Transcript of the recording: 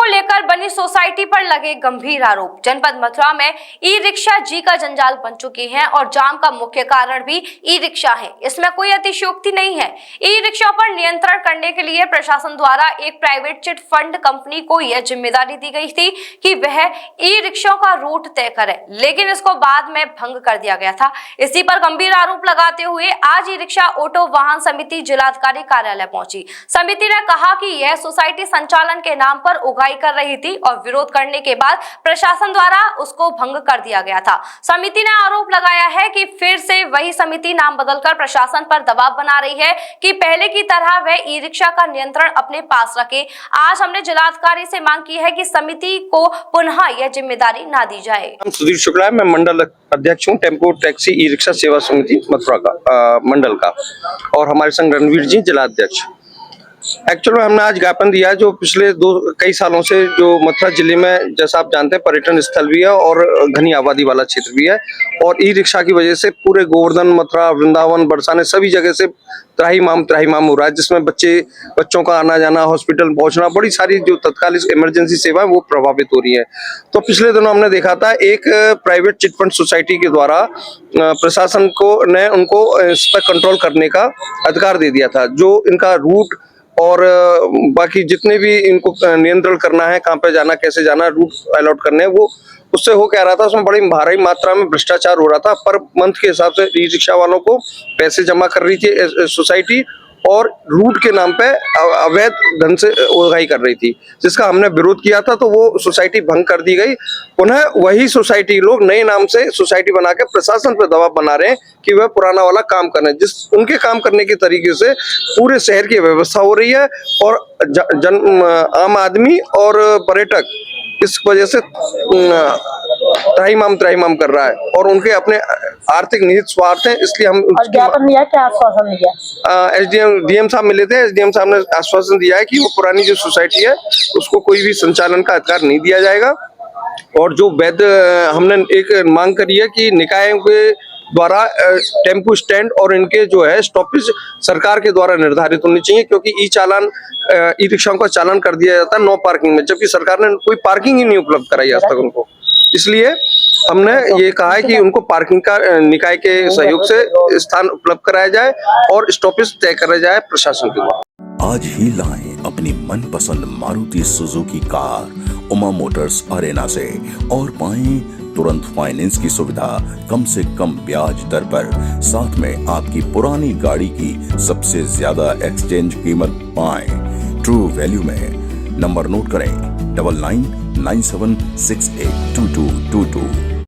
को लेकर बनी सोसाइटी पर लगे गंभीर आरोप। जनपद मथुरा में ई रिक्शा जी का जंजाल बन चुकी है और जाम का मुख्य कारण भी ई रिक्शा है। इसमें कोई अतिशयोक्ति नहीं है। ई रिक्शा पर नियंत्रण करने के लिए प्रशासन द्वारा एक प्राइवेट चिट फंड कंपनी को यह जिम्मेदारी दी गई थी कि वह ई रिक्शा का रूट तय करे, लेकिन इसको बाद में भंग कर दिया गया था। इसी पर गंभीर आरोप लगाते हुए आज ई रिक्शा ऑटो वाहन समिति जिलाधिकारी कार्यालय पहुंची। समिति ने कहा कि यह सोसाइटी संचालन के नाम पर उगाही कर रही थी और विरोध करने के बाद प्रशासन द्वारा उसको भंग कर दिया गया था। समिति ने आरोप लगाया है कि फिर से वही समिति नाम बदलकर प्रशासन पर दबाव बना रही है कि पहले की तरह वह ई रिक्शा का नियंत्रण अपने पास रखे। आज हमने जिलाधिकारी से मांग की है कि समिति को पुनः यह जिम्मेदारी ना दी जाए। सुधीर शुक्ला है, मैं मंडल अध्यक्ष हूँ टेम्पो टैक्सी ई रिक्शा सेवा समिति मथुरा का मंडल का, और हमारे संग रणवीर जी जिला अध्यक्ष। एक्चुअल में हमने आज ज्ञापन दिया जो पिछले कई सालों से जो मथुरा जिले में, जैसा आप जानते हैं, पर्यटन स्थल भी है और घनी आबादी वाला क्षेत्र भी है, और ई रिक्शा की वजह से पूरे गोवर्धन, मथुरा, वृंदावन, बरसाने सभी जगह से त्राहिमाम हो रहा है, जिसमें बच्चों का आना जाना, हॉस्पिटल पहुंचना, बड़ी सारी जो तत्कालिक इमरजेंसी सेवा है वो प्रभावित हो रही है। तो पिछले दिनों हमने देखा था एक प्राइवेट चिट फंड सोसाइटी के द्वारा प्रशासन को ने उनको इस पर कंट्रोल करने का अधिकार दे दिया था। जो इनका रूट और बाकी जितने भी इनको नियंत्रण करना है, कहाँ पे जाना, कैसे जाना, रूट अलॉट करने, वो उससे हो क्या रहा था, उसमें बड़ी भारी मात्रा में भ्रष्टाचार हो रहा था। पर मंथ के हिसाब से ई रिक्शा वालों को पैसे जमा कर रही थी सोसाइटी और रूट के नाम पे अवैध ढंग से उगाही कर रही थी, जिसका हमने विरोध किया था। तो वो सोसाइटी भंग कर दी गई। पुनः वही सोसाइटी लोग नए नाम से सोसाइटी बना के प्रशासन पर दबाव बना रहे हैं कि वह पुराना वाला काम करें, जिस उनके काम करने के तरीके से पूरे शहर की व्यवस्था हो रही है और आम आदमी और पर्यटक इस वजह से त्राहिमाम कर रहा है और उनके अपने आर्थिक निहित स्वार्थ हैं। इसलिए हम ज्ञापन दिया, क्या आश्वासन दिया? डीएम साहब मिले थे। एसडीएम साहब ने आश्वासन दिया है कि वो पुरानी जो सोसाइटी है उसको कोई भी संचालन का अधिकार नहीं दिया जाएगा, और जो वैध हमने एक मांग करी है कि निकायों के द्वारा टेम्पो स्टैंड और इनके जो है स्टॉपेज सरकार के द्वारा निर्धारित होनी चाहिए, क्योंकि ई रिक्शाओं का चालान कर दिया जाता है नो पार्किंग में, जबकि सरकार ने कोई पार्किंग ही नहीं उपलब्ध कराई आज तक उनको। इसलिए हमने ये कहा है कि उनको पार्किंग का निकाय के सहयोग से स्थान उपलब्ध कराया जाए और स्टॉपेज तय कराया जाए प्रशासन के द्वारा। आज ही लाएं अपनी मनपसंद Maruti Suzuki car Uma Motors Arena से और पाएं तुरंत फाइनेंस की सुविधा कम से कम ब्याज दर पर। साथ में आपकी पुरानी गाड़ी की सबसे ज्यादा एक्सचेंज कीमत पाएं ट्रू वैल्यू में। नंबर नोट करें 9997682222।